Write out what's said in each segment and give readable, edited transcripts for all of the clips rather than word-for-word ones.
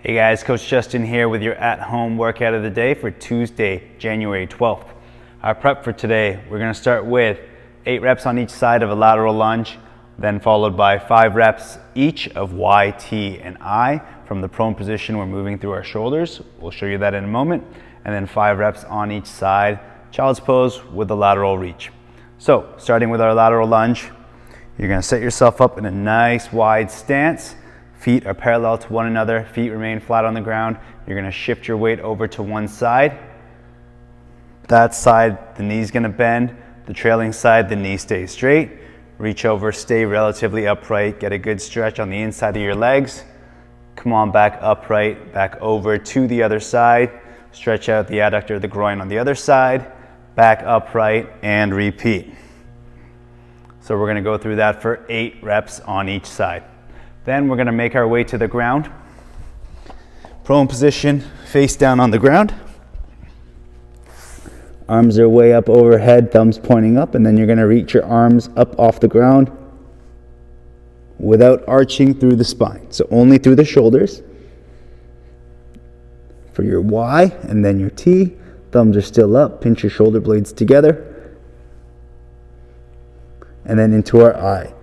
Hey guys, Coach Justin here with your at-home workout of the day for Tuesday, January 12th. Our prep for today, we're going to start with 8 reps on each side of a lateral lunge, then followed by 5 reps each of Y, T, and I. From the prone position, we're moving through our shoulders. We'll show you that in a moment. And then 5 reps on each side, child's pose with the lateral reach. So, starting with our lateral lunge, you're going to set yourself up in a nice wide stance. Feet are parallel to one another, feet remain flat on the ground. You're gonna shift your weight over to one side. That side, the knee's gonna bend. The trailing side, the knee stays straight. Reach over, stay relatively upright, get a good stretch on the inside of your legs. Come on back upright, back over to the other side. Stretch out the adductor of the groin on the other side. Back upright and repeat. So we're gonna go through that for 8 reps on each side. Then we're going to make our way to the ground. Prone position, face down on the ground. Arms are way up overhead, thumbs pointing up, and then you're going to reach your arms up off the ground without arching through the spine. So only through the shoulders. For your Y and then your T, thumbs are still up, pinch your shoulder blades together. And then into our I.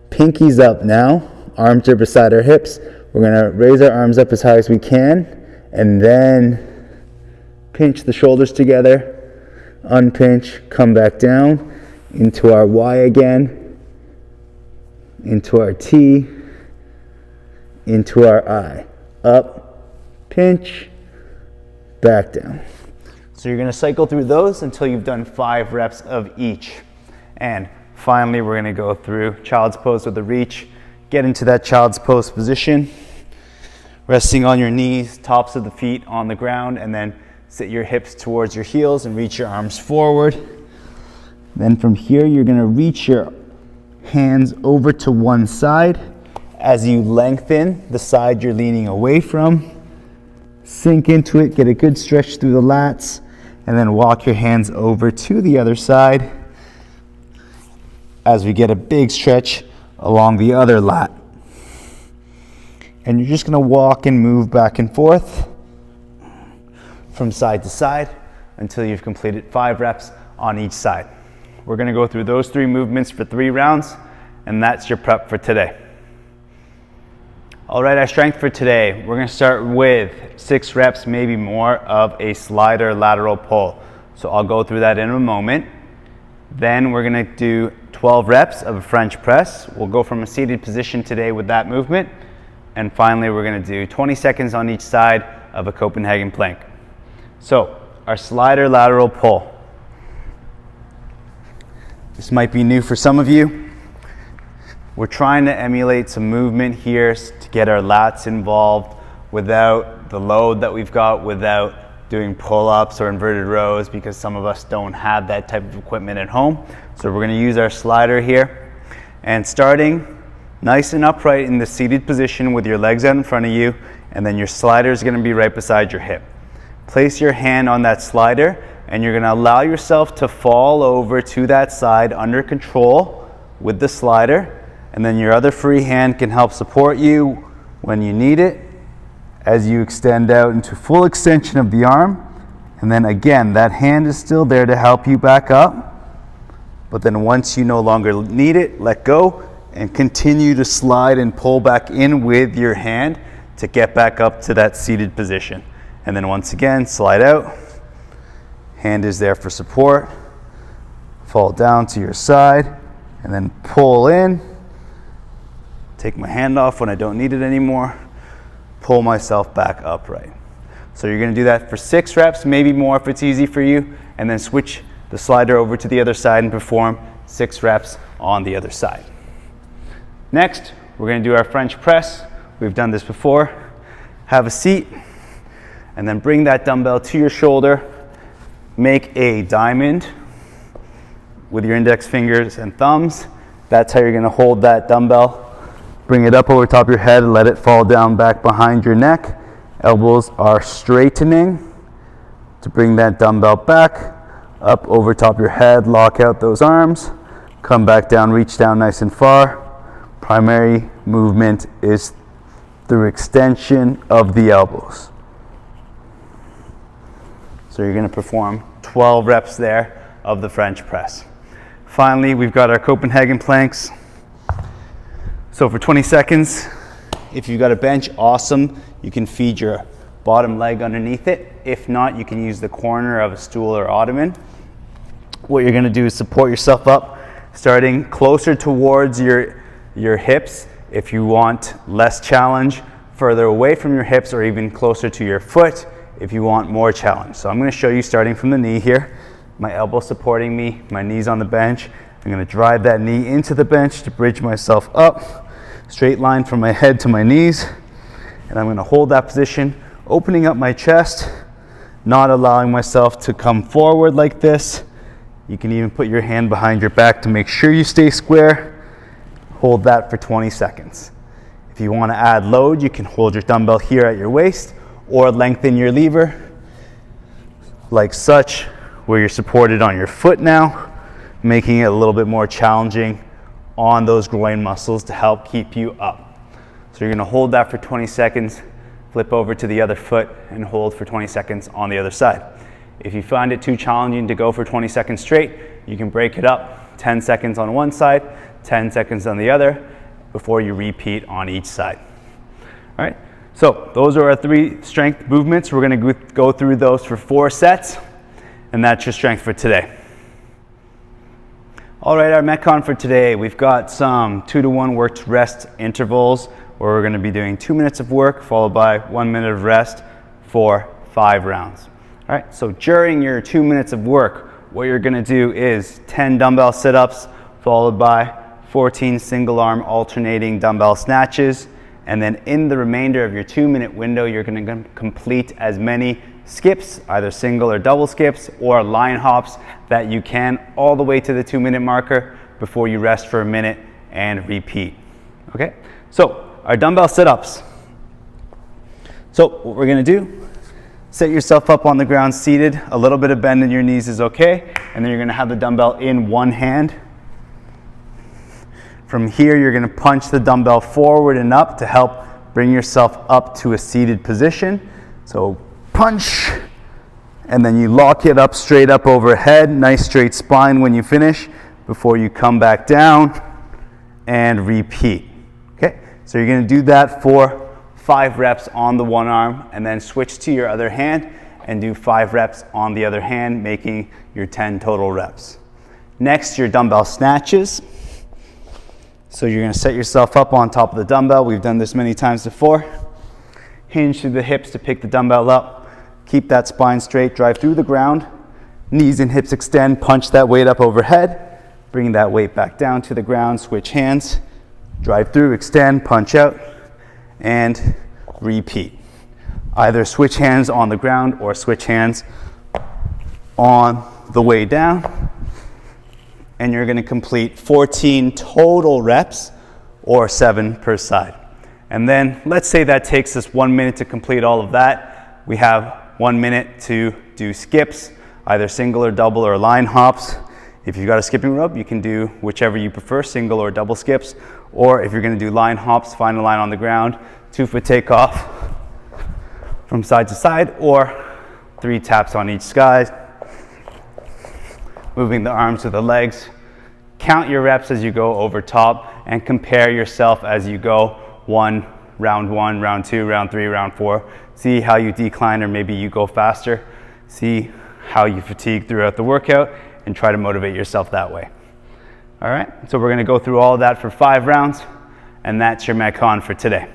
Pinkies up now. Arms are beside our hips. We're going to raise our arms up as high as we can and then pinch the shoulders together, unpinch, come back down into our Y again, into our T, into our I. Up, pinch, back down. So you're going to cycle through those until you've done 5 reps of each. And finally, we're going to go through child's pose with the reach. Get into that child's pose position, resting on your knees, tops of the feet on the ground, and then sit your hips towards your heels and reach your arms forward. Then from here, you're gonna reach your hands over to one side. As you lengthen the side you're leaning away from, sink into it, get a good stretch through the lats, and then walk your hands over to the other side as we get a big stretch along the other lat. And you're just going to walk and move back and forth from side to side until you've completed 5 reps on each side. We're going to go through those 3 movements for 3 rounds, and that's your prep for today. All right, our strength for today, we're going to start with 6 reps, maybe more, of a slider lateral pull. So I'll go through that in a moment. Then we're going to do 12 reps of a French press. We'll go from a seated position today with that movement. And finally, we're going to do 20 seconds on each side of a Copenhagen plank. So, our slider lateral pull. This might be new for some of you. We're trying to emulate some movement here to get our lats involved without the load that we've got, without doing pull-ups or inverted rows, because some of us don't have that type of equipment at home. So we're going to use our slider here, and starting nice and upright in the seated position with your legs out in front of you, and then your slider is going to be right beside your hip. Place your hand on that slider, and you're going to allow yourself to fall over to that side under control with the slider, and then your other free hand can help support you when you need it as you extend out into full extension of the arm. And then again, that hand is still there to help you back up. But then once you no longer need it, let go and continue to slide and pull back in with your hand to get back up to that seated position. And then once again, slide out. Hand is there for support. Fall down to your side and then pull in. Take my hand off when I don't need it anymore. Pull myself back upright. So you're going to do that for 6 reps, maybe more if it's easy for you, and then switch the slider over to the other side and perform 6 reps on the other side. Next, we're going to do our French press. We've done this before. Have a seat, and then bring that dumbbell to your shoulder. Make a diamond with your index fingers and thumbs. That's how you're going to hold that dumbbell. Bring it up over top of your head and let it fall down back behind your neck. Elbows are straightening to bring that dumbbell back up over top of your head. Lock out those arms. Come back down, reach down nice and far. Primary movement is through extension of the elbows. So you're going to perform 12 reps there of the French press. Finally, we've got our Copenhagen planks. So for 20 seconds, if you've got a bench, awesome. You can feed your bottom leg underneath it. If not, you can use the corner of a stool or ottoman. What you're going to do is support yourself up, starting closer towards your hips. If you want less challenge, further away from your hips, or even closer to your foot if you want more challenge. So I'm going to show you starting from the knee here. My elbow supporting me, my knees on the bench. I'm going to drive that knee into the bench to bridge myself up. Straight line from my head to my knees. And I'm going to hold that position, opening up my chest, not allowing myself to come forward like this. You can even put your hand behind your back to make sure you stay square. Hold that for 20 seconds. If you want to add load, you can hold your dumbbell here at your waist or lengthen your lever like such, where you're supported on your foot now, making it a little bit more challenging on those groin muscles to help keep you up. So you're going to hold that for 20 seconds, flip over to the other foot and hold for 20 seconds on the other side. If you find it too challenging to go for 20 seconds straight, you can break it up, 10 seconds on one side, 10 seconds on the other, before you repeat on each side. All right, so those are our 3 strength movements. We're going to go through those for 4 sets, and that's your strength for today. All right, our Metcon for today, we've got some 2-to-1 work to rest intervals, where we're going to be doing 2 minutes of work followed by 1 minute of rest for 5 rounds. All right, so during your 2 minutes of work, what you're going to do is 10 dumbbell sit-ups followed by 14 single arm alternating dumbbell snatches, and then in the remainder of your 2-minute window, you're going to complete as many skips, either single or double skips, or line hops that you can, all the way to the 2-minute marker before you rest for a minute and repeat. Okay, so our dumbbell sit-ups. So what we're going to do, set yourself up on the ground seated. A little bit of bend in your knees is okay, and then you're going to have the dumbbell in one hand. From here, you're going to punch the dumbbell forward and up to help bring yourself up to a seated position. So punch, and then you lock it up straight up overhead. Nice straight spine when you finish before you come back down and repeat. Okay, so you're going to do that for 5 reps on the one arm, and then switch to your other hand and do 5 reps on the other hand, making your 10 total reps. Next, your dumbbell snatches. So you're going to set yourself up on top of the dumbbell. We've done this many times before. Hinge through the hips to pick the dumbbell up. Keep that spine straight, drive through the ground. Knees and hips extend, punch that weight up overhead. Bring that weight back down to the ground, switch hands. Drive through, extend, punch out, and repeat. Either switch hands on the ground or switch hands on the way down. And you're going to complete 14 total reps, or 7 per side. And then let's say that takes us 1 minute to complete all of that. We have 1 minute to do skips, either single or double or line hops. If you've got a skipping rope, you can do whichever you prefer, single or double skips. Or if you're going to do line hops, find a line on the ground, 2-foot takeoff from side to side, or 3 taps on each side. Moving the arms with the legs. Count your reps as you go over top, and compare yourself as you go. Round 1, round 2, round 3, round 4. See how you decline, or maybe you go faster. See how you fatigue throughout the workout, and try to motivate yourself that way. All right, so we're going to go through all of that for 5 rounds, and that's your Metcon for today.